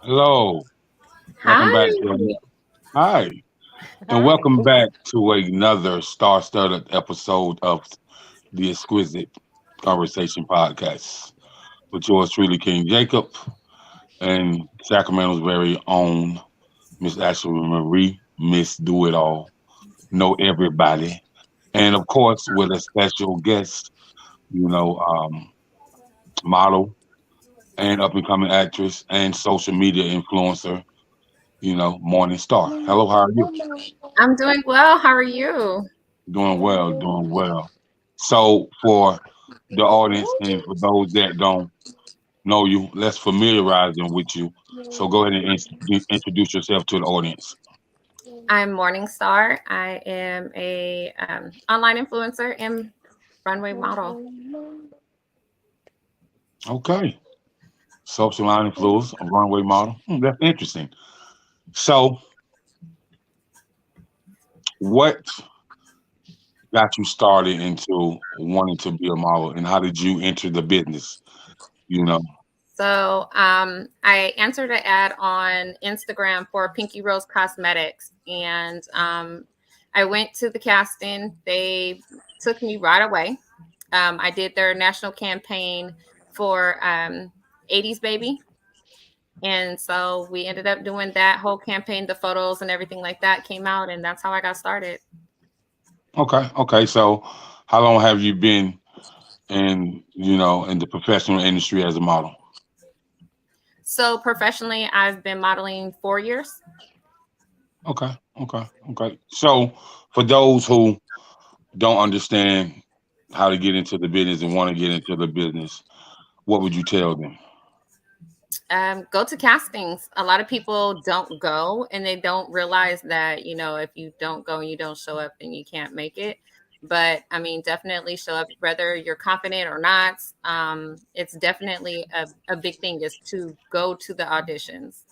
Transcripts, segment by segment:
Hello, welcome back Hi. to hi, and Hi. welcome back to another star-studded episode of the Exquisite Conversation Podcast with yours truly, King Jacob, and Sacramento's very own Miss Ashley Marie, Miss Do It All, Know Everybody, and of course with a special guest, you know, model and up-and-coming actress and social media influencer, Morning Star. Hello, how are you? I'm doing well. How are you? Doing well, doing well. So for the audience and for those that don't know you, let's familiarize them with you. So go ahead and introduce yourself to the audience. I'm Morningstar. I am a online influencer and runway model. Okay. Social line influence, a runway model. That's interesting. So what got you started into wanting to be a model and how did you enter the business? You know. I answered an ad on Instagram for Pinky Rose Cosmetics, and I went to the casting. They took me right away. I did their national campaign for 80s Baby. And so we ended up doing that whole campaign, the photos and everything like that came out, and that's how I got started. Okay, okay. So how long have you been in the professional industry as a model? So professionally, I've been modeling 4 years. Okay, okay, okay. So for those who don't understand how to get into the business and want to get into the business, what would you tell them? Go to castings. A lot of people don't go and they don't realize that, if you don't go and you don't show up, then you can't make it. But I mean, definitely show up, whether you're confident or not. It's definitely a big thing is to go to the auditions.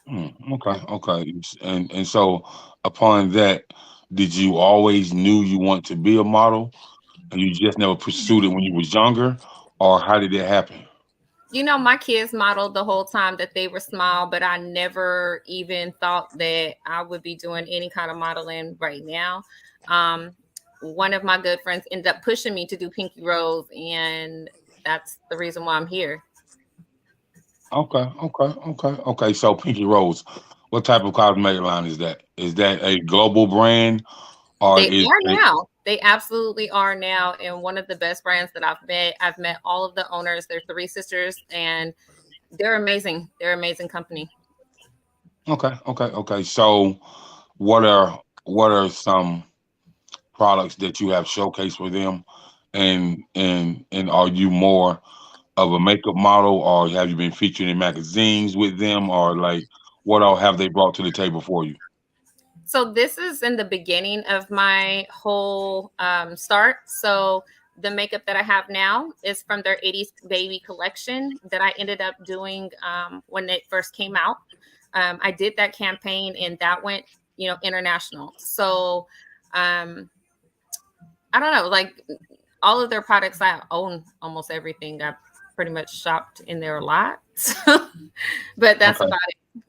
Okay, okay. And so upon that, did you always knew you want to be a model and you just never pursued it when you was younger, or how did it happen? My kids modeled the whole time that they were small, but I never even thought that I would be doing any kind of modeling right now. Um, One of my good friends ended up pushing me to do Pinky Rose, and that's the reason why I'm here. Okay, okay, okay, okay. So Pinky Rose, what type of cosmetic line is that? Is that a global brand or They is are it now. They absolutely are now, and one of the best brands that I've met. I've met all of the owners. They're three sisters, and they're amazing. They're amazing company. okay, okay, okay. So what are some products that you have showcased for them, and are you more of a makeup model, or have you been featured in magazines with them, or like what all have they brought to the table for you? So this is in the beginning of my whole start. So the makeup that I have now is from their 80s baby collection that I ended up doing when it first came out. I did that campaign and that went, international. So um, I don't know, like all of their products, I own almost everything. I pretty much shopped in there a lot. But that's Okay, about it.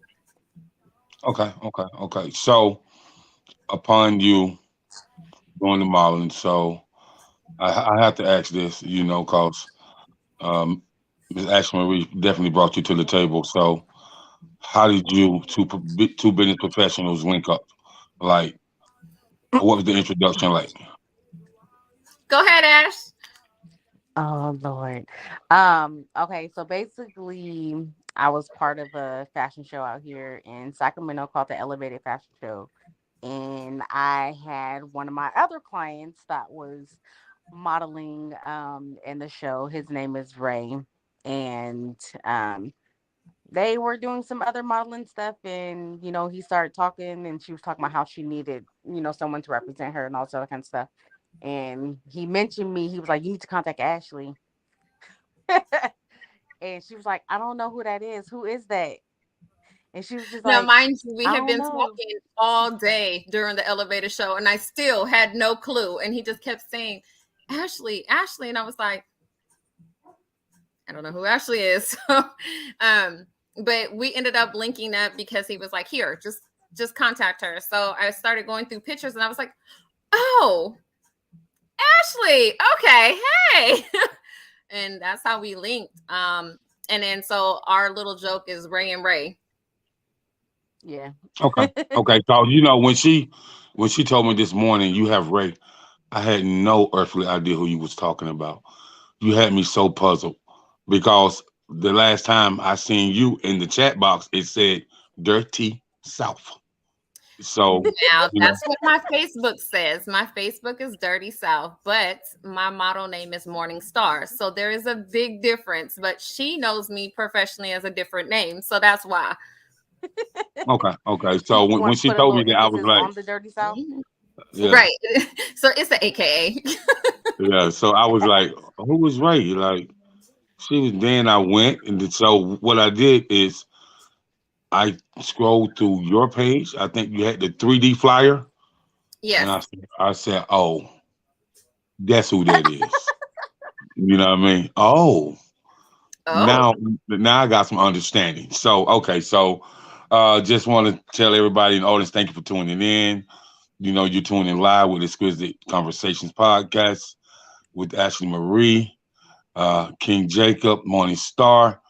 okay, okay, okay. So upon you doing the modeling, so I have to ask this, because um, Ms. Ashley Marie definitely brought you to the table. So how did you two business professionals link up? Like, what was the introduction like? Go ahead, Ash. Oh Lord. Okay, so basically I was part of a fashion show out here in Sacramento called the Elevated Fashion Show. And I had one of my other clients that was modeling in the show. His name is Ray. And they were doing some other modeling stuff, and he started talking, and she was talking about how she needed someone to represent her and all that kind of stuff. And he mentioned me. He was like, you need to contact Ashley. And she was like, I don't know who that is. Who is that? And she was just Now, like, mind you, we I had don't been know. talking all day during the elevator show, and I still had no clue. And he just kept saying, Ashley, Ashley. And I was like, I don't know who Ashley is. So, but we ended up linking up because he was like, here, just contact her. So I started going through pictures and I was like, oh, Ashley, okay, hey. And that's how we linked. And then so our little joke is Ray and Ray. Yeah. Okay. Okay. So when she told me this morning you have Ray, I had no earthly idea who you was talking about. You had me so puzzled because the last time I seen you in the chat box, it said Dirty South. So, Now you know, that's what my Facebook says. My Facebook is Dirty South, but my model name is Morning Star. So there is a big difference, but she knows me professionally as a different name. So that's why. okay, okay. So You when want to she put a told little me that, I was emphasis like, on the dirty south? Mhm. yeah, Right. So it's an AKA. yeah. So I was like, who was Ray? Like, she was. Then I went, and so what I did is I scrolled through your page. I think you had the 3D flyer, and Yes. I said, oh, that's who that is. You know what I mean? Oh, Oh, now I got some understanding. So okay, so just want to tell everybody in the audience, thank you for tuning in. You know, you're tuning live with Exquisite Conversations podcast with Ashley Marie, King Jacob, Morning Star,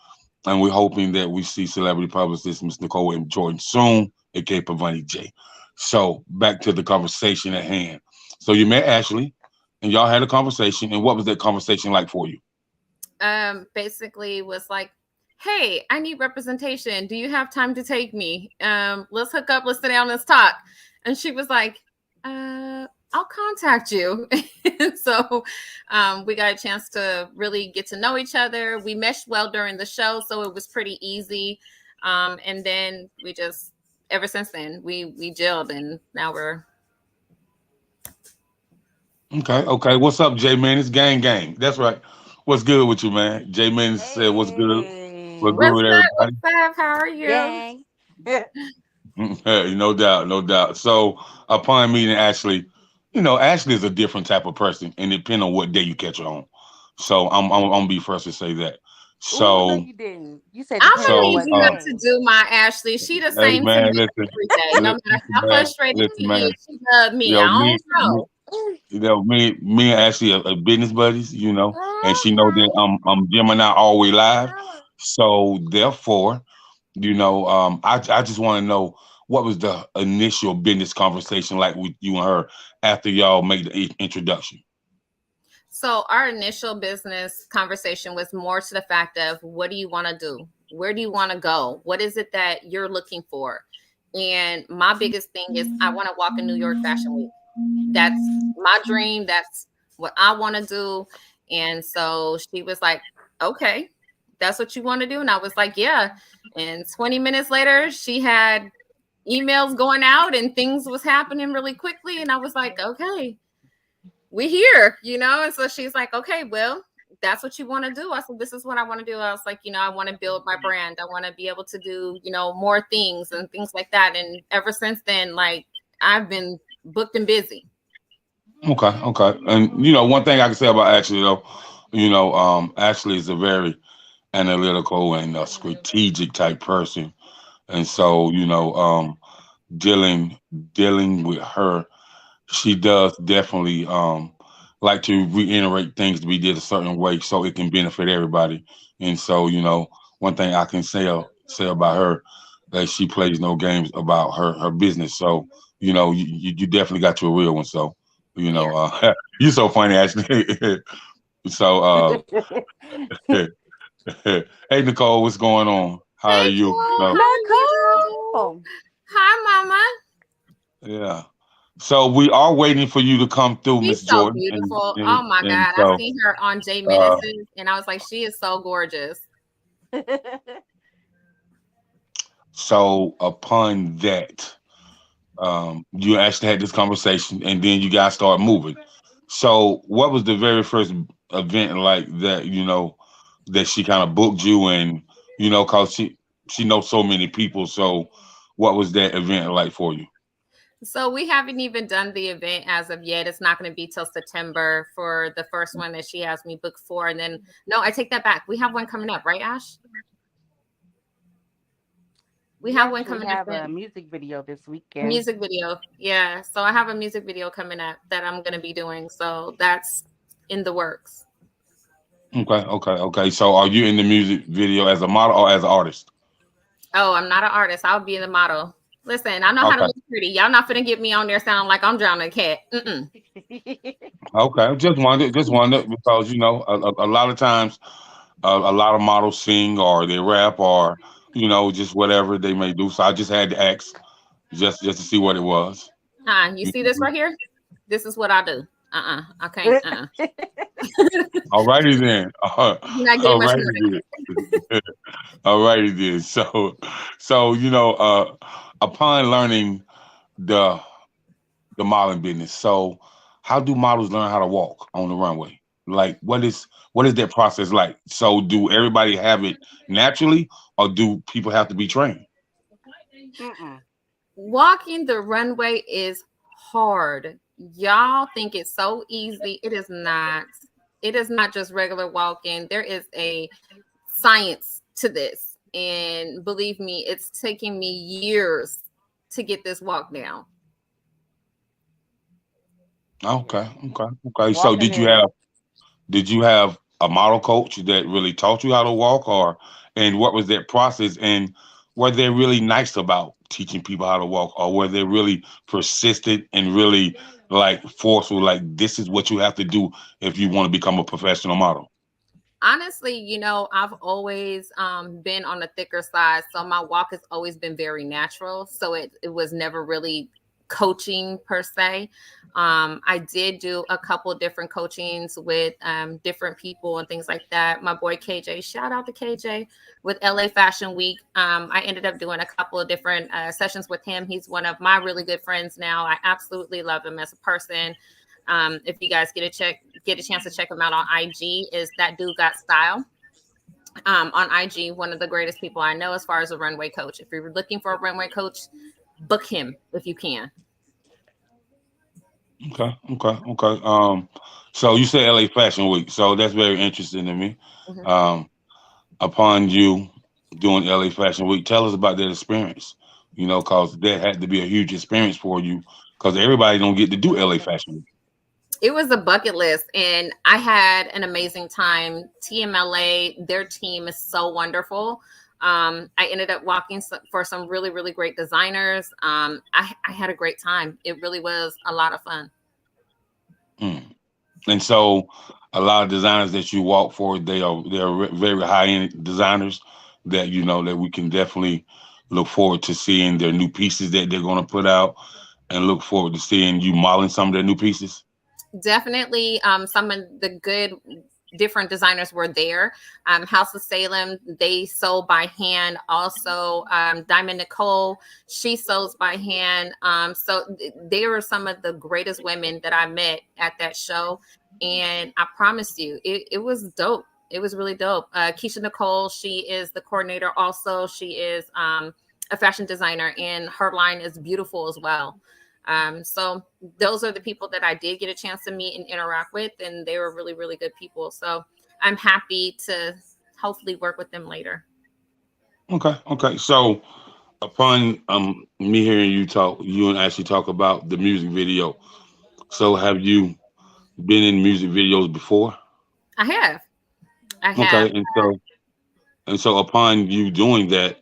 and we're hoping that we see celebrity publicist Miss Nicole and Jordan soon, aka Pavani J. So back to the conversation at hand. So you met Ashley, and y'all had a conversation, and what was that conversation like for you? basically was like, hey, I need representation. Do you have time to take me? Let's hook up, let's sit down, let's talk. And she was like, I'll contact you. So we got a chance to really get to know each other. We meshed well during the show, so it was pretty easy. And then we just ever since then we gelled, and now we're Okay, okay. What's up, J Man? It's gang gang. That's right. What's good with you, man? J Man said, "What's good? What's good Hey, what's with up, everybody?" what's up, how are you? gang. No doubt, no doubt. So, upon meeting Ashley, you know, Ashley is a different type of person, and depending on what day you catch her on. So, I'm gonna be first to say that. Oh no, So, you didn't. You said I'm depending gonna on so, need what you not to day. do my Ashley. She the hey same to man, me every day. No matter listen, how man, frustrated listen, she man. is, she love me. Yo, I don't know. me and Ashley are business buddies, you know, and she know that I'm Gemini all the way live. So therefore, you know, I just want to know what was the initial business conversation like with you and her after y'all made the introduction. So our initial business conversation was more to the fact of what do you want to do? Where do you want to go? What is it that you're looking for? And my biggest thing is I want to walk in New York Fashion Week. That's my dream. That's what I want to do. And so she was like, okay, that's what you want to do. And I was like, yeah. And 20 minutes later, she had emails going out and things was happening really quickly. And I was like, okay, we here, you know? And so she's like, okay, well, that's what you want to do. I said, this is what I want to do. I was like, you know, I want to build my brand. I want to be able to do, you know, more things and things like that. And ever since then, like I've been booked and busy. Okay, okay. And you know, one thing I can say about Ashley though, you know, Ashley is a very analytical and strategic type person, and so you know, dealing dealing with her, she does definitely like to reiterate things to be did a certain way so it can benefit everybody. And so, you know, one thing I can say about her that she plays no games about her business. So, you know, you definitely got you a real one. So, you Yeah. know, you're so funny actually. So, hey Nicole, what's going on? How are Hey, you? Cole, No, how are you? Nicole. Hi, Mama. yeah. So we are waiting for you to come through, She's Miss so Jordan, beautiful. Oh my and God. I so seen her on Jay uh, Menace's and I was like, she is so gorgeous. so upon that, you actually had this conversation, and then you guys start moving. So what was the very first event like that? You know, that she kind of booked you, and you know, cause she knows so many people. So what was that event like for you? So we haven't even done the event as of yet. It's not going to be till September for the first one that she has me booked for. And then, no, I take that back. We have one coming up, right, Ash? We We have one actually coming up have a in music video this weekend. music video. Yeah. So I have a music video coming up that I'm gonna be doing. So that's in the works. Okay. So are you in the music video as a model or as an artist? Oh, I'm not an artist. I'll be the model. Listen, I know how to Okay. look pretty. Y'all not finna get me on there sounding like I'm drowning a cat. Mm-mm. Okay. Just wonder because a lot of times a lot of models sing or they rap or just whatever they may do. So I just had to ask just to see what it was. You You see this know. right here? This is what I do. I can't. Alrighty then. You're not getting much more Alrighty than then. Alrighty then. So upon learning the the modeling business, so how do models learn how to walk on the runway? Like, what is that process like? So, do everybody have it naturally, or do people have to be trained? Mm-mm. walking the runway is hard. Y'all think it's so easy. It is not. It is not just regular walking. There is a science to this. And believe me, it's taking me years to get this walk down. Okay. So, Walking is did you have a model coach that really taught you how to walk, or and what was that process? And were they really nice about teaching people how to walk, or were they really persistent and really like forceful? Like this is what you have to do if you want to become a professional model. Honestly, I've always been on the thicker side, so my walk has always been very natural. So it was never really coaching per se. I did do a couple different coachings with different people and things like that. My boy KJ, shout out to KJ with LA Fashion Week. I ended up doing a couple of different sessions with him. He's one of my really good friends now. I absolutely love him as a person. If you guys get a chance to check him out on IG, is that dude got style. On IG, one of the greatest people I know as far as a runway coach. If you're looking for a runway coach, book him if you can. Okay. So you said LA Fashion Week, so that's very interesting to me. Mhm. Um, upon you doing LA Fashion Week, tell us about that experience. Because that had to be a huge experience for you, because everybody don't get to do LA Fashion Week. It was a bucket list, and I had an amazing time. TMLA, their team is so wonderful. I ended up walking for some really, really great designers. I had a great time. It really was a lot of fun. Mm. And so, a lot of designers that you walk for, they are very high end designers that that we can definitely look forward to seeing their new pieces that they're going to put out, and look forward to seeing you modeling some of their new pieces. Definitely, some of the good different designers were there. House of Salem, they sew by hand. Also, Diamond Nicole, she sews by hand. They were some of the greatest women that I met at that show. And I promise you, it was dope. It was really dope. Keisha Nicole, she is the coordinator. Also, she is a fashion designer, and her line is beautiful as well. So those are the people that I did get a chance to meet and interact with, and they were really, really good people. So I'm happy to hopefully work with them later. Okay. So, upon me hearing you and Ashley talk about the music video. So, have you been in music videos before? I have. I have. Okay, and so upon you doing that,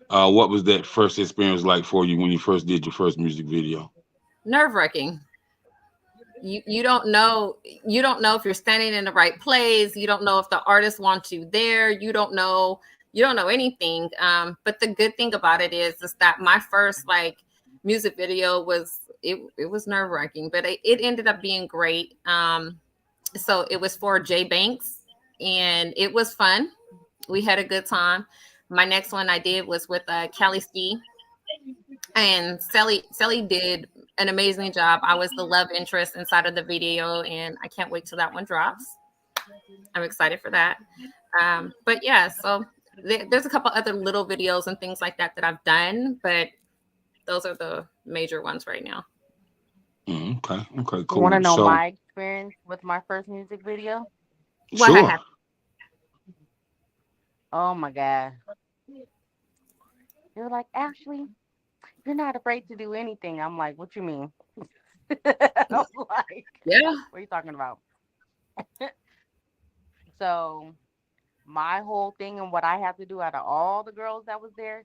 what was that first experience like for you when you first did your first music video? Nerve wracking. You don't know if you're standing in the right place. You don't know if the artist wants you there. You don't know anything. But the good thing about it is that my first like music video it was nerve wracking, but it ended up being great. So it was for Jay Banks, and it was fun. We had a good time. My next one I did was with Kelly Ski, and Sally did an amazing job. I was the love interest inside of the video, and I can't wait till that one drops. I'm excited for that. But yeah, so there's a couple other little videos and things like that that I've done, but those are the major ones right now. Okay, You want to cool. know So, my experience with my first music video? What I sure. have. Oh my God. They were like, Ashley, you're not afraid to do anything. I'm like, what you mean? I'm like, Yeah. what are you talking about? So my whole thing and what I had to do out of all the girls that was there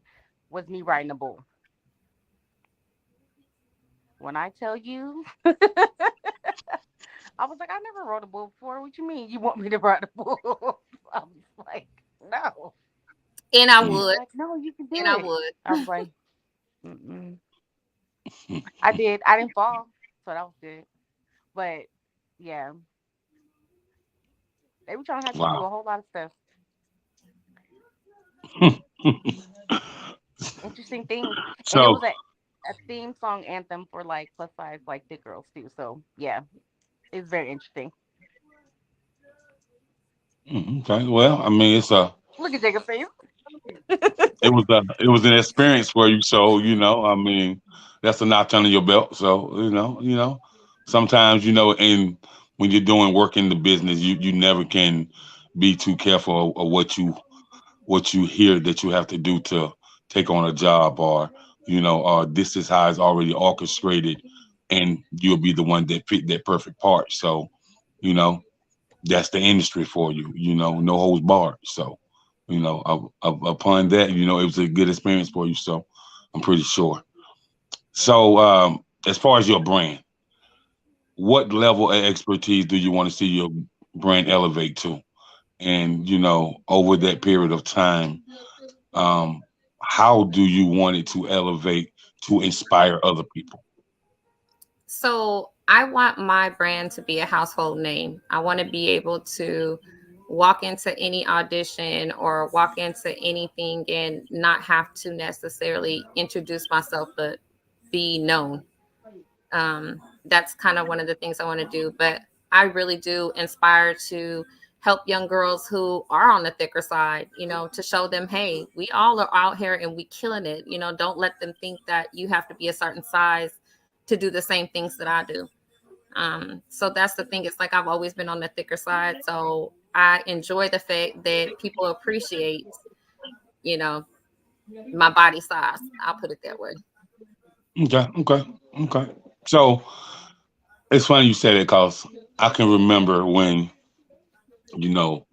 was me riding a bull. When I tell you, I was like, I never rode a bull before. What you mean? You want me to ride a bull? I was like, no. And I Mm. would. Like, no, you can do And I it. would. I was like, mm-mm. I did. I didn't fall, so that was good. But yeah, they were trying to have you do Wow. a whole lot of stuff. Interesting things, and it So, was a theme song anthem for like plus size like thick girls too. So yeah, it's very interesting. okay. Well, I mean, Look at Jacob face. it was an experience for you. So, I mean, that's a notch under your belt. So, sometimes, and when you're doing work in the business, you never can be too careful of what you hear that you have to do to take on a job, or this is how it's already orchestrated, and you'll be the one that fit that perfect part. So, you know that's the industry for you. No holds barred. So, upon that, it was a good experience for you. So, I'm pretty sure. So, as far as your brand, what level of expertise do you want to see your brand elevate to? And over that period of time, um, how do you want it to elevate to inspire other people? So I want my brand to be a household name. I want to be able to walk into any audition or walk into anything and not have to necessarily introduce myself, but be known. That's kind of one of the things I want to do. But I really do inspire to help young girls who are on the thicker side, to show them, hey, we all are out here and we killing it. Don't let them think that you have to be a certain size to do the same things that I do. So that's the thing. It's like I've always been on the thicker side. So I enjoy the fact that people appreciate, you know, my body size. I'll put it that way. Okay, okay, okay. So it's funny you say that because I can remember when you know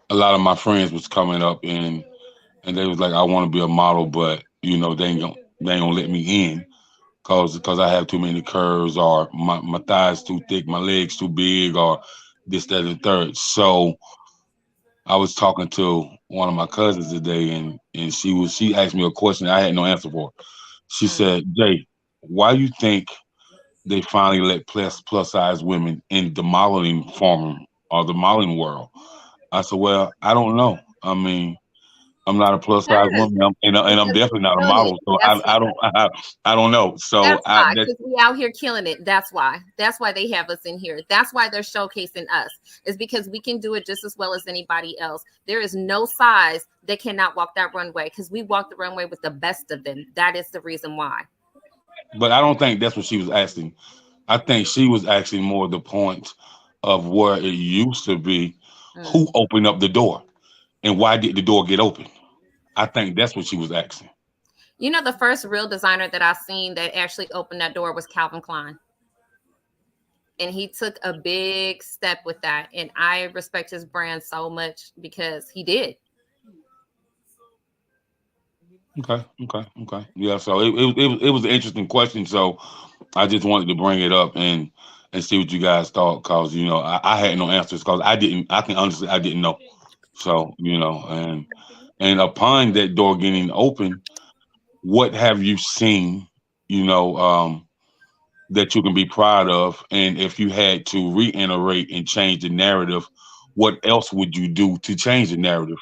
a lot of my friends was coming up and they was like, I want to be a model, but they ain't gonna let me in because I have too many curves, or my thighs too thick, my legs too big, or this, that, and the third. So I was talking to one of my cousins today, and she asked me a question I had no answer for. She Mm. said, Jay, why you think they finally let plus size women in the modeling form or the modeling world? I said, well, I don't know. I mean, I'm not a plus size Because woman, and I'm because definitely we not a killing it. model, so That's I why. don't I don't know. So That's why, that because we out here killing it. That's why. That's why they have us in here. That's why they're showcasing us. Is because we can do it just as well as anybody else. There is no size that cannot walk that runway because we walk the runway with the best of them. That is the reason why. but I don't think that's what she was asking. I think she was asking more the point of where it used to be, Mm. who opened up the door and why did the door get open? I think that's what she was asking. The first real designer that I seen that actually opened that door was Calvin Klein. And he took a big step with that. And I respect his brand so much because he did. Okay, okay, okay. Yeah, so it was an interesting question. So I just wanted to bring it up and see what you guys thought, because I had no answers, because I can honestly, I didn't know. So and upon that door getting open, what have you seen, you know, that you can be proud of? And if you had to reiterate and change the narrative, what else would you do to change the narrative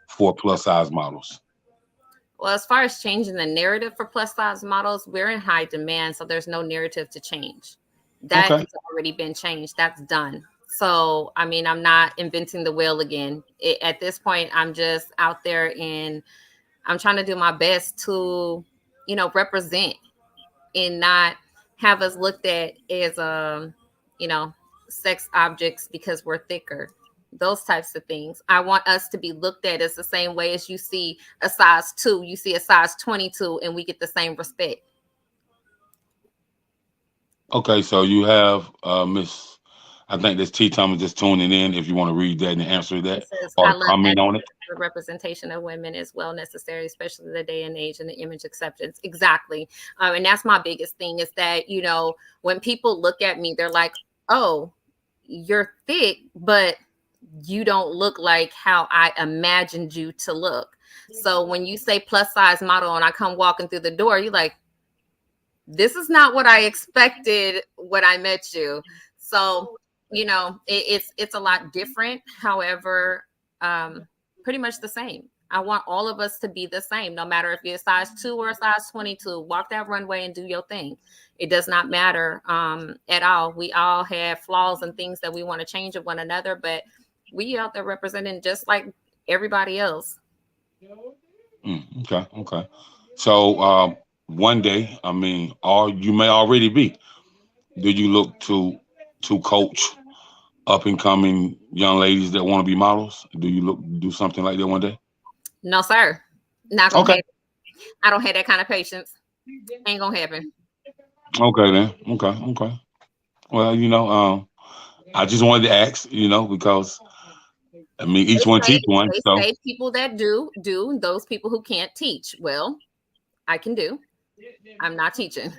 for plus size models? Well, as far as changing the narrative for plus size models, we're in high demand, so there's no narrative to change. That Okay. has already been changed. That's done. So, I mean, I'm not inventing the wheel again. At this point, I'm just out there and I'm trying to do my best to, represent and not have us looked at as you know, sex objects because we're thicker. those types of things. I want us to be looked at as the same way as you see a size 2, you see a size 22, and we get the same respect. Okay, so you have Miss, I think that's T. Thomas just tuning in. If you want to read that and answer It that says, I or love that comment on it. the representation of women is well necessary, especially the day and age and the image acceptance. Exactly. And that's my biggest thing is that, you know, when people look at me, they're like, oh, you're thick, but you don't look like how I imagined you to look. So when you say plus size model and I come walking through the door, you're like, this is not what I expected when I met you. So, you know, it's a lot different. However, pretty much the same. I want all of us to be the same, no matter if you're a size 2 or a size 22. Walk that runway and do your thing. It does not matter at all. We all have flaws and things that we want to change of one another, but we out there representing just like everybody else. Okay, okay. So one day, I mean, or you may already be. Do you look to coach up and coming young ladies that want to be models? Do you look do something like that one day? No, sir. Not gonna Okay, happen. I don't have that kind of patience. Ain't gonna happen. okay then. Okay, okay. Well, I just wanted to ask, because I mean, They each one say teach one. they So say people that do, those people who can't teach. Well, I can do. I'm not teaching.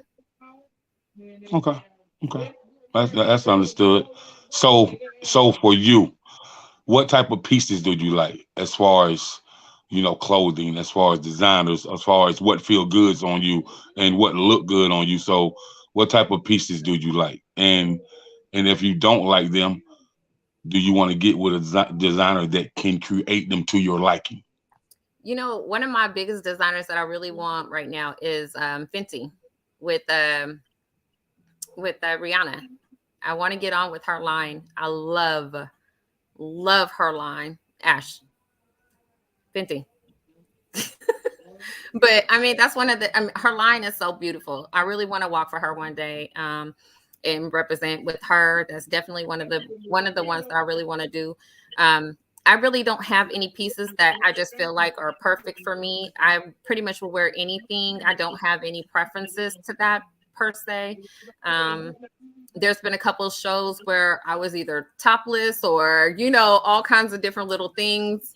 okay, okay, that's understood. So so for you, what type of pieces do you like as far as clothing, as far as designers, as far as what feel goods on you and what look good on you? So what type of pieces do you like? And if you don't like them, do you want to get with a designer that can create them to your liking? You know, one of my biggest designers that I really want right now is Fenty with Rihanna. I want to get on with her line. I love her line. Ash Fenty. But I mean, that's one of the. I mean, her line is so beautiful. I really want to walk for her one day, and represent with her. That's definitely one of the ones that I really want to do. I really don't have any pieces that I just feel like are perfect for me. I pretty much will wear anything. I don't have any preferences to that per se. Um, there's been a couple of shows where I was either topless or all kinds of different little things,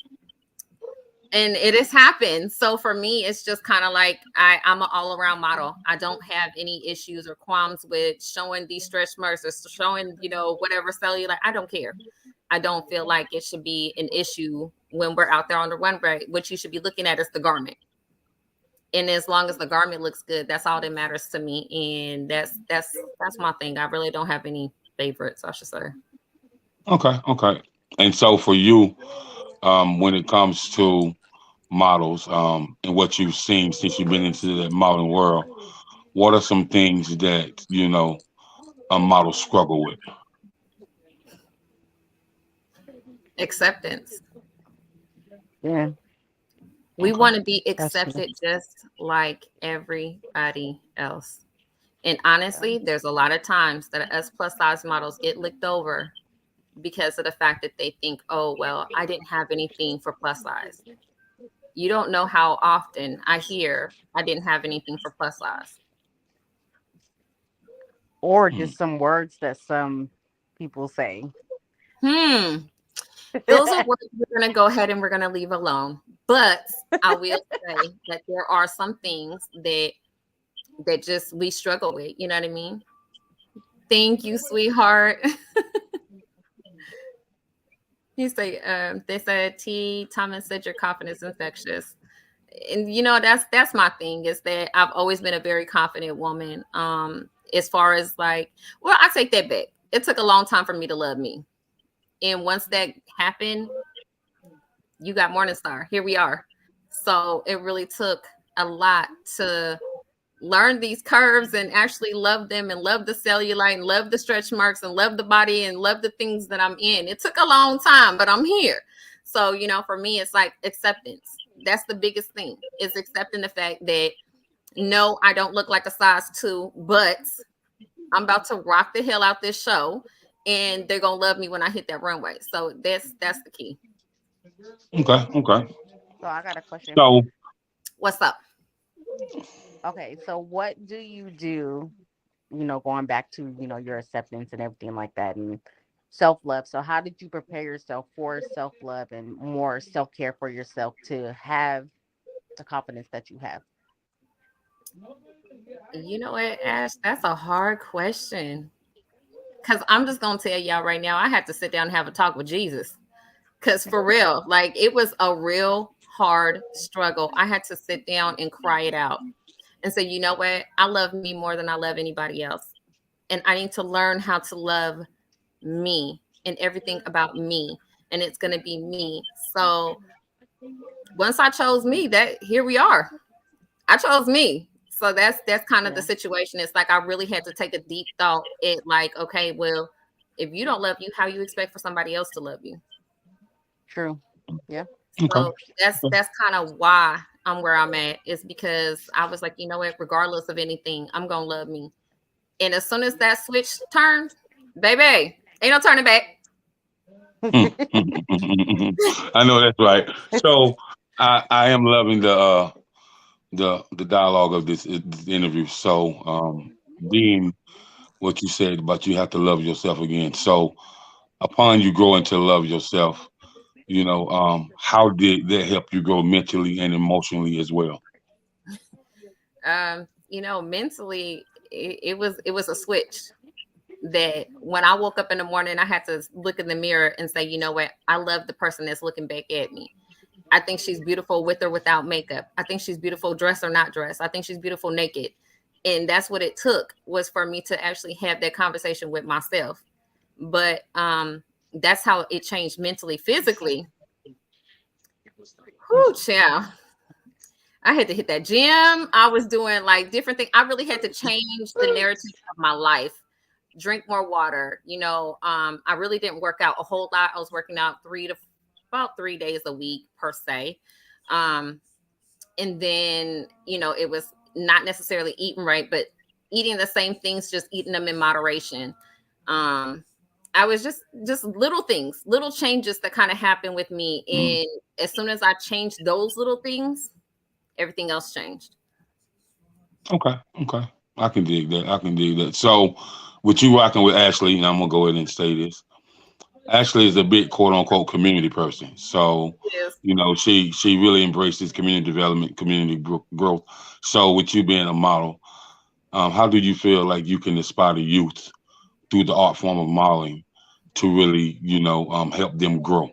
and it has happened. So for me, it's just kind of like I'm an all-around model. I don't have any issues or qualms with showing these stretch marks or showing whatever cellulite. I don't care. I don't feel like it should be an issue when we're out there on the runway. What you should be looking at is the garment, and as long as the garment looks good, that's all that matters to me. And that's my thing. I really don't have any favorites, I should say. Okay, okay. And so for you, when it comes to models, and what you've seen since you've been into the modeling world, what are some things that a model struggle with? Acceptance. Yeah. We Okay. want to be That's true. accepted just like everybody else. And honestly, there's a lot of times that us plus size models get licked over because of the fact that they think, oh, well, I didn't have anything for plus size. You don't know how often I hear I didn't have anything for plus size. Or Mm. just some words that some people say. Hmm. Those are words we're going to go ahead and we're going to leave alone. But I will say that there are some things that just we struggle with. You know what I mean? Thank you, sweetheart. They said T. Thomas said your confidence is infectious. And that's my thing is that I've always been a very confident woman. As far as like, well, I take that back. It took a long time for me to love me. And once that happened, you got Morningstar. Here we are. So it really took a lot to learn these curves and actually love them and love the cellulite and love the stretch marks and love the body and love the things that I'm in. It took a long time, but I'm here. So, for me, it's like acceptance. That's the biggest thing is accepting the fact that no, I don't look like a size 2, but I'm about to rock the hell out this show. and they're gonna love me when I hit that runway. So that's the key. Okay. Okay. So I got a question for So you. What's up? Okay, so what do you do, going back to, your acceptance and everything like that and self-love. So how did you prepare yourself for self-love and more self-care for yourself to have the confidence that you have? You know what, Ash? That's a hard question. Cause I'm just gonna tell y'all right now, I had to sit down and have a talk with Jesus. Cause for real, like it was a real hard struggle. I had to sit down and cry it out and say, you know what? I love me more than I love anybody else. And I need to learn how to love me and everything about me. And it's gonna be me. So once I chose me, that here we are. I chose me. So that's kind of the Yeah, situation. It's like I really had to take a deep thought. It like, okay, well, if you don't love you, how you expect for somebody else to love you? true. Yeah. okay. So that's kind of why I'm where I'm at, is because I was like, you know what, regardless of anything, I'm gonna love me. And as soon as that switch turned, baby, ain't no turning back. I know that's right. So I am loving the dialogue of this interview. So being what you said about you have to love yourself again. So upon you growing to love yourself, how did that help you grow mentally and emotionally as well? Mentally, it was a switch that when I woke up in the morning, I had to look in the mirror and say, you know what, I love the person that's looking back at me. I think she's beautiful with or without makeup. I think she's beautiful dressed or not dressed. I think she's beautiful naked. And that's what it took, was for me to actually have that conversation with myself. But that's how it changed mentally. Physically, whoo, child. I had to hit that gym. I was doing like different things. I really had to change the narrative of my life. Drink more water. I really didn't work out a whole lot. I was working out about 3 days a week per se. Um, and then, it was not necessarily eating right, but eating the same things, just eating them in moderation. Um, I was just little things, little changes that kind of happened with me. Mm. And as soon as I changed those little things, everything else changed. Okay, okay. I can dig that. I can dig that. So with you rocking with Ashley, and I'm gonna go ahead and say this. Ashley is a big quote unquote community person. So, Yes. she really embraces community development, growth. So with you being a model, how do you feel like you can inspire the youth through the art form of modeling to really, help them grow?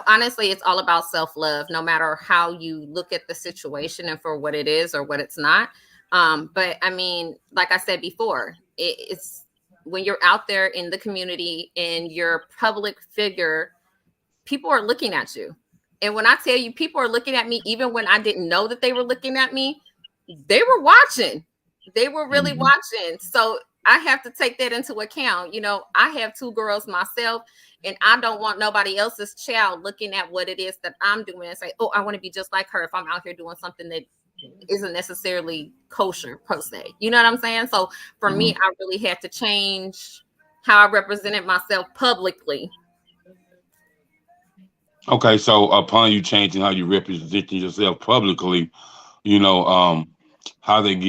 Honestly, it's all about self love, no matter how you look at the situation and for what it is or what it's not. But I mean, like I said before, it's when you're out there in the community and you're a public figure, people are looking at you. And when I tell you, people are looking at me, even when I didn't know that they were looking at me, they were watching. They were really Mhm. watching. So I have to take that into account. I have two girls myself, and I don't want nobody else's child looking at what it is that I'm doing and say, oh, I want to be just like her if I'm out here doing something that isn't necessarily kosher per se. You know what I'm saying? So for me, Mhm. I really had to change how I represented myself publicly. Okay, so upon you changing how you represent yourself publicly, you know, um, how did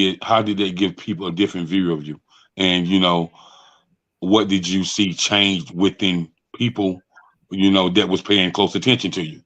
they give people a different view of you? And what did you see change within people, that was paying close attention to you?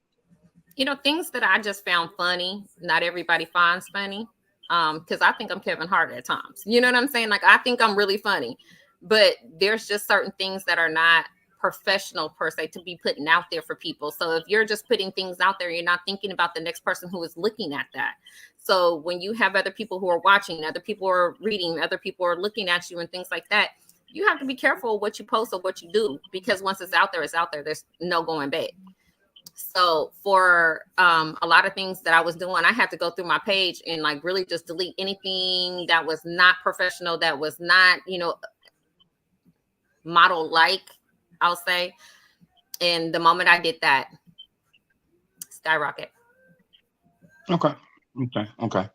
Things that I just found funny, not everybody finds funny. Because I think I'm Kevin Hart at times. You know what I'm saying? Like I think I'm really funny, but there's just certain things that are not professional per se to be putting out there for people. So if you're just putting things out there, you're not thinking about the next person who is looking at that. So when you have other people who are watching, other people are reading, other people are looking at you and things like that, you have to be careful what you post or what you do, because once it's out there, it's out there. There's no going back. So for a lot of things that I was doing, I had to go through my page and like really just delete anything that was not professional, that was not, model like, I'll say. And the moment I did that, skyrocket. Okay, okay, okay.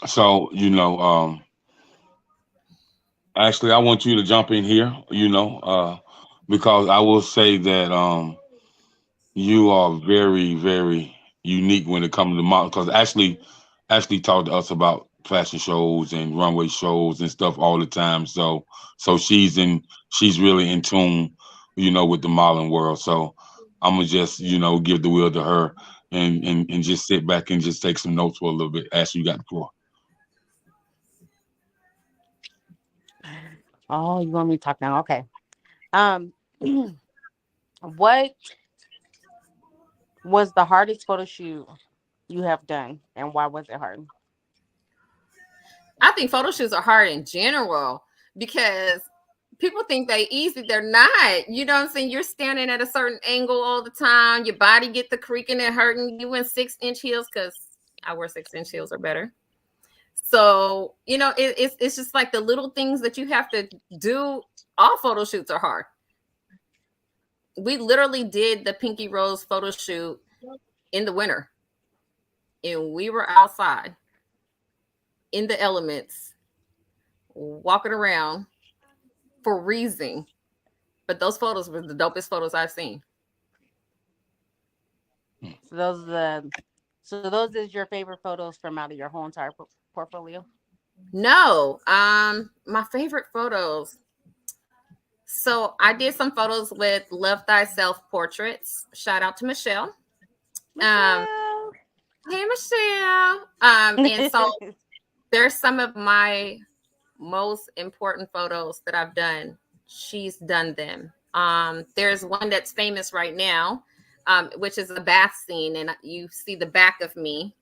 So Actually, I want you to jump in here, because I will say that you are very, very unique when it comes to model. Because Ashley talked to us about fashion shows and runway shows and stuff all the time. So she's really in tune, with the modeling world. So I'm gonna just give the wheel to her and just sit back and just take some notes for a little bit. Ashley, you got the floor. Oh, you want me to talk now? Okay. Um, what was the hardest photo shoot you have done, and why was it hard? I think photo shoots are hard in general because people think they easy. They're not. You know what I'm saying? You're standing at a certain angle all the time. Your body get the creaking and hurting. You in 6-inch heels because I wear 6-inch heels or better. So, it's just like the little things that you have to do. All photo shoots are hard. We literally did the Pinky Rose photo shoot in the winter. And we were outside in the elements, walking around, freezing. But those photos were the dopest photos I've seen. So those is your favorite photos from out of your whole entire portfolio? No, my favorite photos. So I did some photos with Love Thyself portraits. Shout out to Michelle. Michelle. Hey Michelle. And so there's some of my most important photos that I've done. She's done them. There's one that's famous right now, which is a bath scene, and you see the back of me,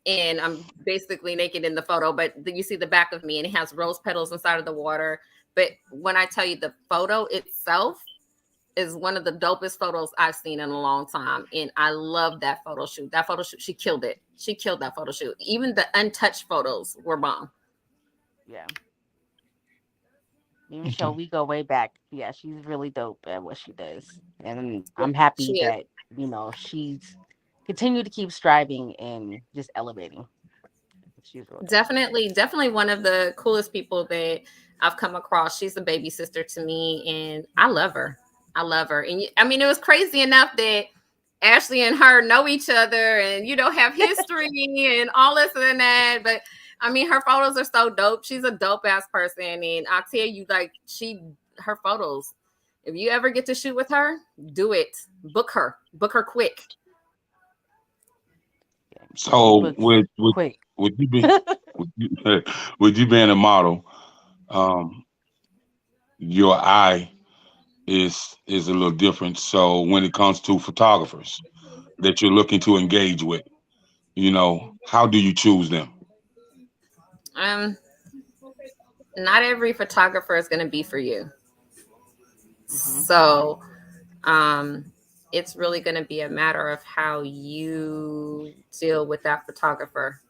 and I'm basically naked in the photo, but you see the back of me, and it has rose petals inside of the water. But when I tell you, the photo itself is one of the dopest photos I've seen in a long time, and I love that photo shoot. That photo shoot, she killed it. She killed that photo shoot. Even the untouched photos were bomb. Yeah. Me and Michelle, we go way back. Yeah, she's really dope at what she does. And I'm happy She is. that, she's continued to keep striving and just elevating. She's real dope. Definitely one of the coolest people that I've come across. She's a baby sister to me, and I love her. I love her. And I mean, it was crazy enough that Ashley and her know each other and, have history and all this and that. But I mean, her photos are so dope. She's a dope ass person. And I'll tell you, like, her photos, if you ever get to shoot with her, do it. Book her quick. So with Quick. would you be with you being a model, your eye is a little different. So when it comes to photographers that you're looking to engage with, how do you choose them? Not every photographer is going to be for you. Mm-hmm. So, it's really going to be a matter of how you deal with that photographer.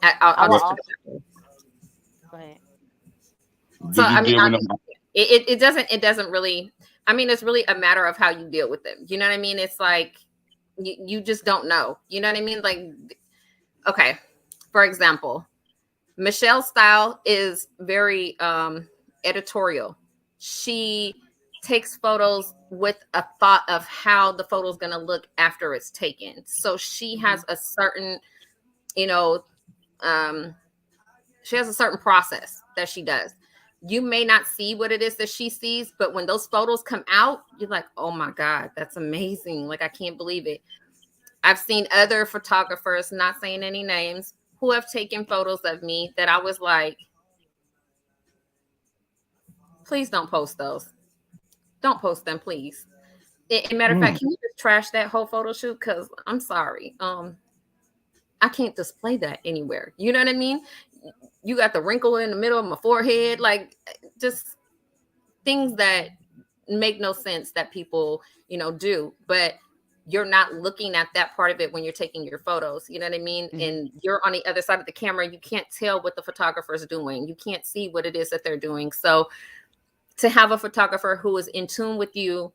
I'll just put it that way. Go ahead. So I mean, Deal with them? it doesn't really. I mean, it's really a matter of how you deal with them. You know what I mean? It's like you just don't know. You know what I mean? Like, okay, for example, Michelle's style is very editorial. She takes photos with a thought of how the photo is going to look after it's taken. So she has a certain, she has a certain process that she does. You may not see what it is that she sees, but when those photos come out, you're like, oh my God, that's amazing. Like, I can't believe it. I've seen other photographers, not saying any names, who have taken photos of me that I was like, please don't post those. Don't post them, please. Matter of fact, can you just trash that whole photo shoot? Because I'm sorry. I can't display that anywhere. You know what I mean? You got the wrinkle in the middle of my forehead, like just things that make no sense that people, do. But you're not looking at that part of it when you're taking your photos. You know what I mean? Mm-hmm. And you're on the other side of the camera. You can't tell what the photographer is doing. You can't see what it is that they're doing. So to have a photographer who is in tune with you,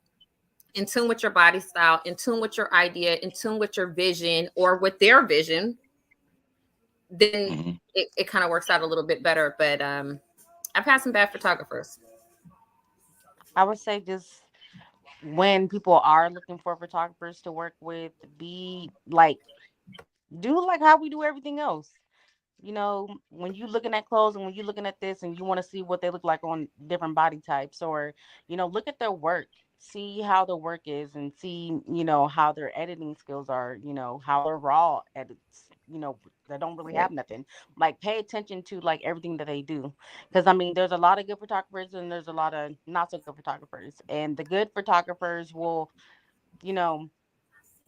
in tune with your body style, in tune with your idea, in tune with your vision or with their vision, then Hmm. it kind of works out a little bit better. But I've had some bad photographers. I would say just when people are looking for photographers to work with, be like, do like how we do everything else. You know, when you looking at clothes and when you looking at this and you want to see what they look like on different body types, or, you know, look at their work, see how the work is, and see, you know, how their editing skills are, you know, how their raw edits, you know, they don't really Yeah. have nothing. Like, pay attention to like everything that they do. Because I mean, there's a lot of good photographers and there's a lot of not so good photographers. And the good photographers will, you know,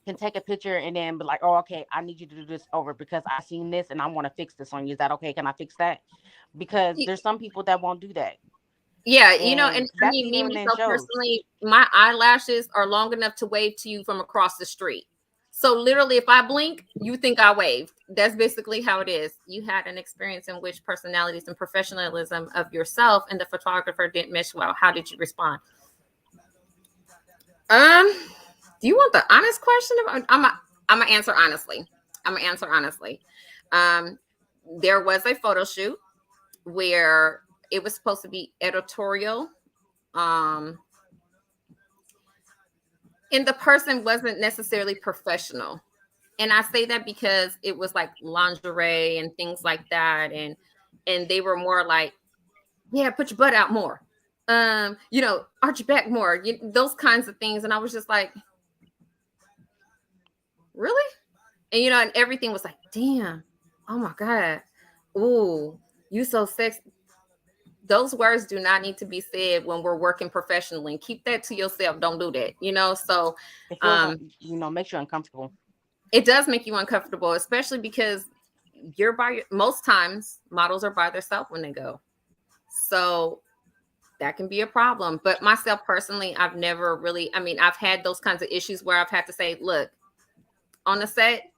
can take a picture and then be like, oh, okay, I need you to do this over because I seen this and I want to fix this on you. Is that okay? Can I fix that? Because there's some people that won't do that. Yeah, And and I that's mean, me ignorant and myself shows. personally, my eyelashes are long enough to wave to you from across the street. So literally, if I blink, you think I waved. That's basically how it is. You had an experience in which personalities and professionalism of yourself and the photographer didn't mesh well. How did you respond? Um, do you want the honest question? I'm gonna answer honestly. I'm gonna answer honestly. Um, there was a photo shoot where it was supposed to be editorial. Um, and the person wasn't necessarily professional. And I say that because it was like lingerie and things like that, and they were more like, yeah, put your butt out more, arch your back more, those kinds of things. And I was just like, really? And and everything was like, damn, oh my god, ooh, you so sexy. Those words do not need to be said when we're working professionally. Keep that to yourself. Don't do that. So It feels, um you know, makes you uncomfortable. it does make you uncomfortable, especially because most times models are by themselves when they go. So that can be a problem. But myself personally, I've never really, I mean, I've had those kinds of issues where I've had to say, look, on the set,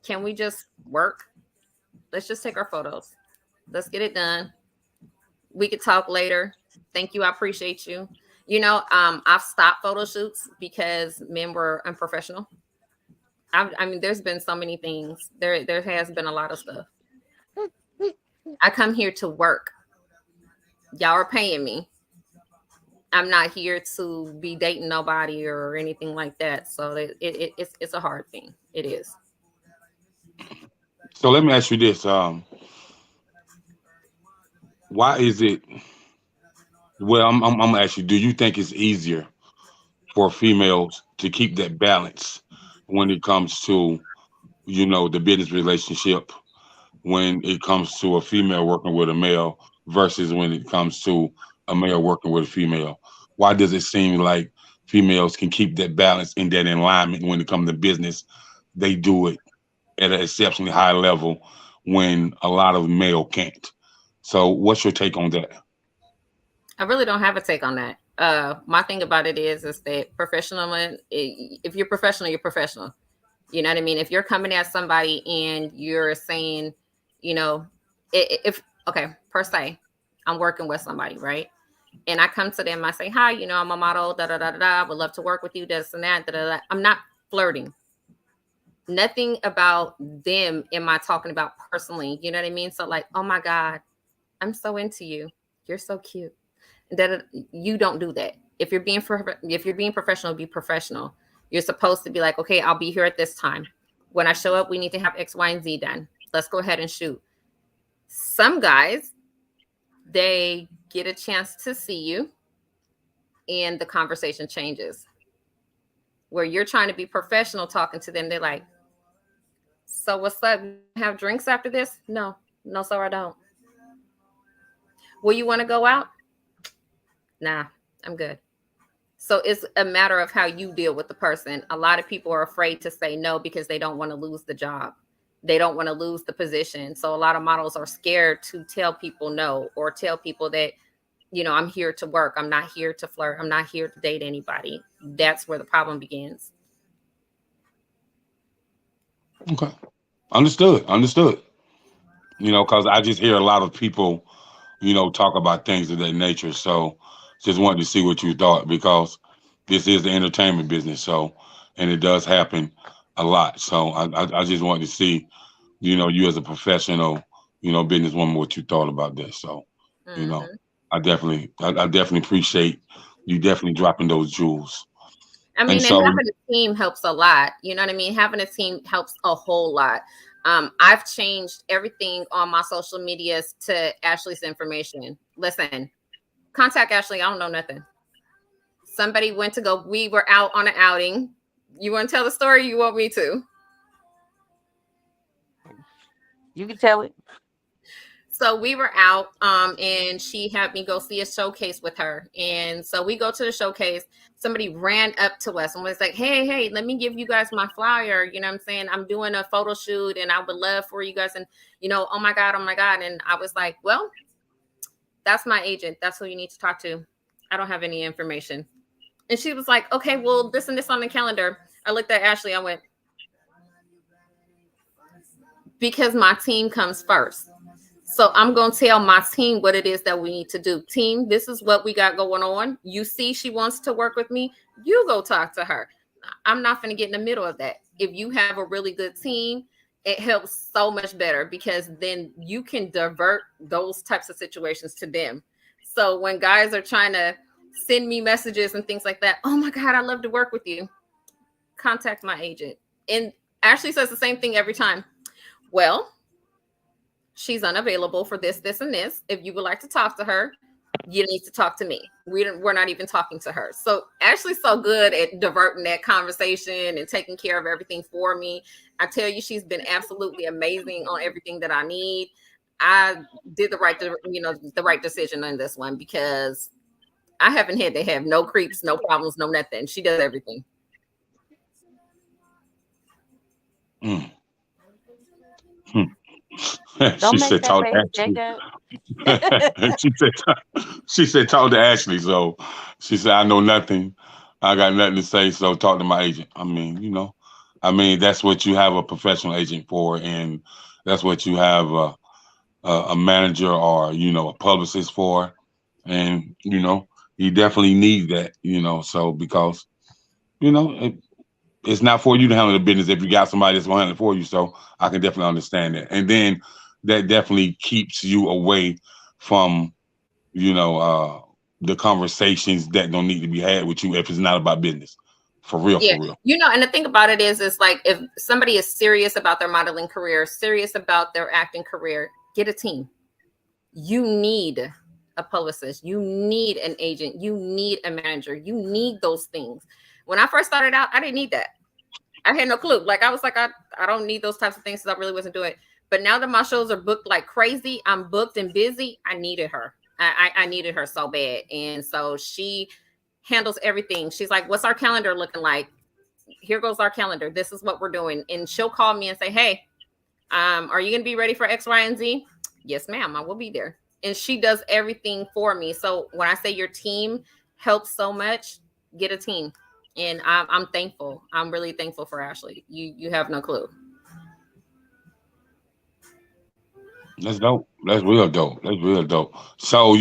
can we just work? Let's just take our photos. Let's get it done. We could talk later. Thank you. I appreciate you. I've stopped photo shoots because men were unprofessional. I mean, there's been so many things. There has been a lot of stuff. I come here to work. Y'all are paying me. I'm not here to be dating nobody or anything like that. So it's a hard thing. It is. So let me ask you this: why is it? Well, I'm gonna ask you: do you think it's easier for females to keep that balance when it comes to the business relationship, when it comes to a female working with a male versus when it comes to a male working with a female? Why does it seem like females can keep that balance and that alignment when it comes to business? They do it at an exceptionally high level when a lot of male can't. So, what's your take on that? I really don't have a take on that. My thing about it is that if you're professional, you're professional. You know what I mean? If you're coming at somebody and you're saying, you know, if okay, per se, I'm working with somebody, right? And I come to them, I say, hi, I'm a model, da da da da da. I would love to work with you, this and that, da da da. I'm not flirting. Nothing about them am I talking about personally. You know what I mean? So like, oh my God, I'm so into you. You're so cute. That you don't do that. If you're being professional, be professional. You're supposed to be like, okay, I'll be here at this time. When I show up, we need to have X, Y, and Z done. Let's go ahead and shoot. Some guys, they get a chance to see you, and the conversation changes. Where you're trying to be professional talking to them, they're like, so what's up? Have drinks after this? No, no, sir, I don't. Will you want to go out? Nah, I'm good. So it's a matter of how you deal with the person. A lot of people are afraid to say no because they don't want to lose the job. They don't want to lose the position. So a lot of models are scared to tell people no, or tell people that, I'm here to work. I'm not here to flirt. I'm not here to date anybody. That's where the problem begins. Okay, understood, understood. Because I just hear a lot of people, talk about things of that nature. So just wanted to see what you thought because this is the entertainment business. So, and it does happen a lot. So I just wanted to see, you as a professional, businesswoman, what you thought about this. So, you know, Mhm. I definitely appreciate you definitely dropping those jewels. I And mean, and so, having a team helps a lot. You know what I mean? Having a team helps a whole lot. I've changed everything on my social medias to Ashley's information. Listen, contact Ashley. I don't know nothing. Somebody went to go. We were out on an outing. You want to tell the story? You want me to? You can tell it. So we were out, and she had me go see a showcase with her. And so we go to the showcase. Somebody ran up to us and was like, hey, let me give you guys my flyer. You know what I'm saying? I'm doing a photo shoot and I would love for you guys. And, oh my God, oh my God. And I was like, well, that's my agent. That's who you need to talk to. I don't have any information. And she was like, okay, well, this and this on the calendar. I looked at Ashley. I went, because my team comes first. So I'm going to tell my team what it is that we need to do. Team, this is what we got going on. You see she wants to work with me. You go talk to her. I'm not going to get in the middle of that. If you have a really good team, it helps so much better because then you can divert those types of situations to them. So when guys are trying to send me messages and things like that, oh my God, I'd love to work with you. Contact my agent. And Ashley says the same thing every time. Well, she's unavailable for this, and this. If you would like to talk to her, you need to talk to me. We're not even talking to her. So Ashley's so good at diverting that conversation and taking care of everything for me. I tell you, she's been absolutely amazing on everything that I need. I did the right decision on this one because I haven't had to have no creeps, no problems, no nothing. She does everything. mm. Don't She make said, that talk to face, Ashley. Jacob. she said, talk to Ashley. So she said, I know nothing. I got nothing to say. So talk to my agent. That's what you have a professional agent for. And that's what you have a manager or, a publicist for. And, you definitely need that, so because, it's not for you to handle the business if you got somebody that's going to handle it for you. So I can definitely understand that. And then that definitely keeps you away from, the conversations that don't need to be had with you if it's not about business. For real, Yeah. for real. And the thing about it is like if somebody is serious about their modeling career, serious about their acting career, get a team. You need a publicist. You need an agent. You need a manager. You need those things. When I first started out, I didn't need that. I had no clue. Like I was like, I don't need those types of things because I really wasn't doing it. But now that my shows are booked like crazy, I'm booked and busy. I needed her. I needed her so bad. And so she handles everything. She's like, what's our calendar looking like? Here goes our calendar. This is what we're doing. And she'll call me and say, hey, are you going to be ready for X, Y, and Z? Yes, ma'am. I will be there. And she does everything for me. So when I say your team helps so much, get a team. And I'm thankful. I'm really thankful for Ashley. You have no clue. That's dope. That's real dope. That's real dope. So,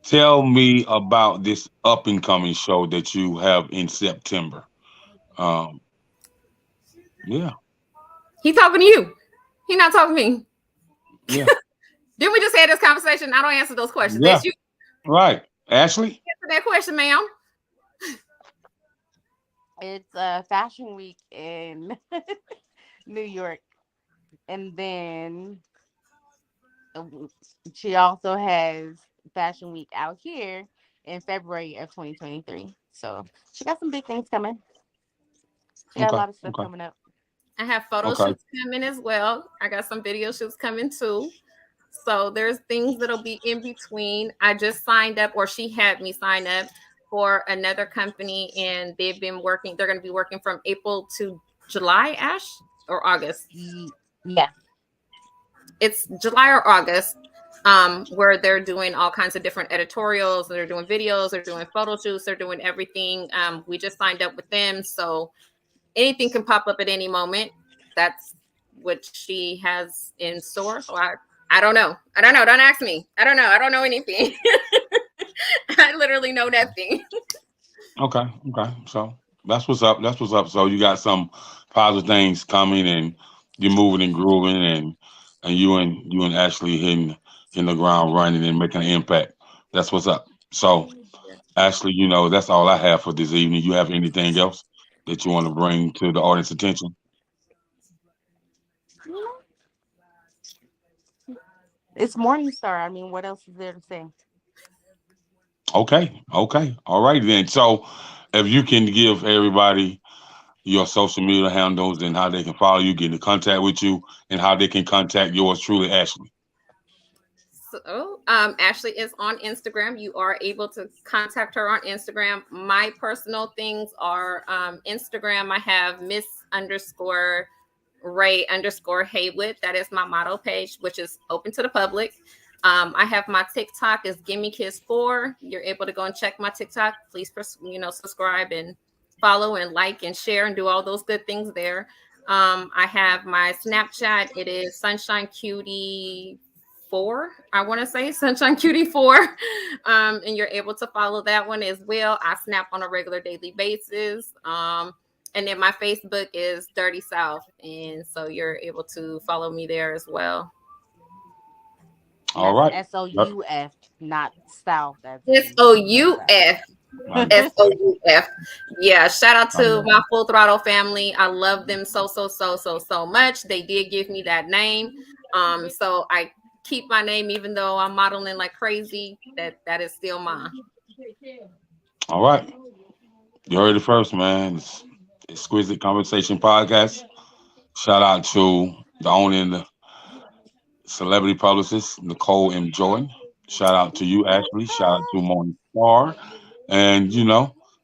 tell me about this up and coming show that you have in September. Um, yeah, He talking to you. He not talking to me. yeah, Didn't we just have this conversation? I don't answer those questions. yeah. That's you. Right. Ashley? Answer that question, ma'am. It's Fashion Week in New York. And then she also has Fashion Week out here in February of 2023. So she got some big things coming. She got a Okay. lot of stuff Okay. coming up. I have photo Okay. shoots coming as well. I got some video shoots coming too. So there's things that'll be in between. I just signed up, or she had me sign up for another company, and they've been working. They're going to be working from April to July, Ash, or August. Yeah. It's July or August, where they're doing all kinds of different editorials. They're doing videos. They're doing photo shoots. They're doing everything. We just signed up with them, so anything can pop up at any moment. That's what she has in store. So I don't know. I don't know. Don't ask me. I don't know. I don't know anything. I literally know nothing. Okay. Okay. So that's what's up. That's what's up. So you got some positive things coming, and you're moving and grooving, and you and Ashley hitting the ground running and making an impact. That's what's up. So, Ashley, that's all I have for this evening. You have anything else that you want to bring to the audience attention? It's Morningstar. I mean, what else is there to say? Okay, okay, all right then. So, if you can give everybody your social media handles and how they can follow you, get in contact with you, and how they can contact yours truly, Ashley. So, Ashley is on Instagram. You are able to contact her on Instagram. My personal things are Instagram. I have Miss underscore Ray underscore Haywood. That is my model page, which is open to the public. I have my TikTok is Gimme Kiss 4. You're able to go and check my TikTok. Please, subscribe and follow and like and share and do all those good things there. I have my Snapchat. It is Sunshine Cutie 4. I want to say Sunshine Cutie 4. And you're able to follow that one as well. I snap on a regular daily basis. And then my Facebook is Dirty South. And so you're able to follow me there as well. And All right. that's SOUF, not South. That's SOUF. SOUF. Yeah. Shout out to my Full Throttle family. I love them so much. They did give me that name. So I keep my name even though I'm modeling like crazy. That is still mine. All right. You heard it first, man. It's Exquisite Conversation Podcast. Shout out to the owner and the celebrity publicist, Nicole M. Jordan. Shout out to you, Ashley. Shout out to Morning Star. And,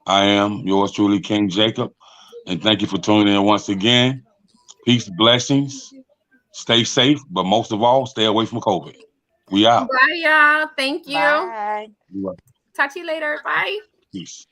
I am yours truly, King Jacob. And thank you for tuning in once again. Peace, blessings. Stay safe, but most of all, stay away from COVID. We out. Bye, y'all. Thank you. Bye. Talk to you later. Bye. Peace.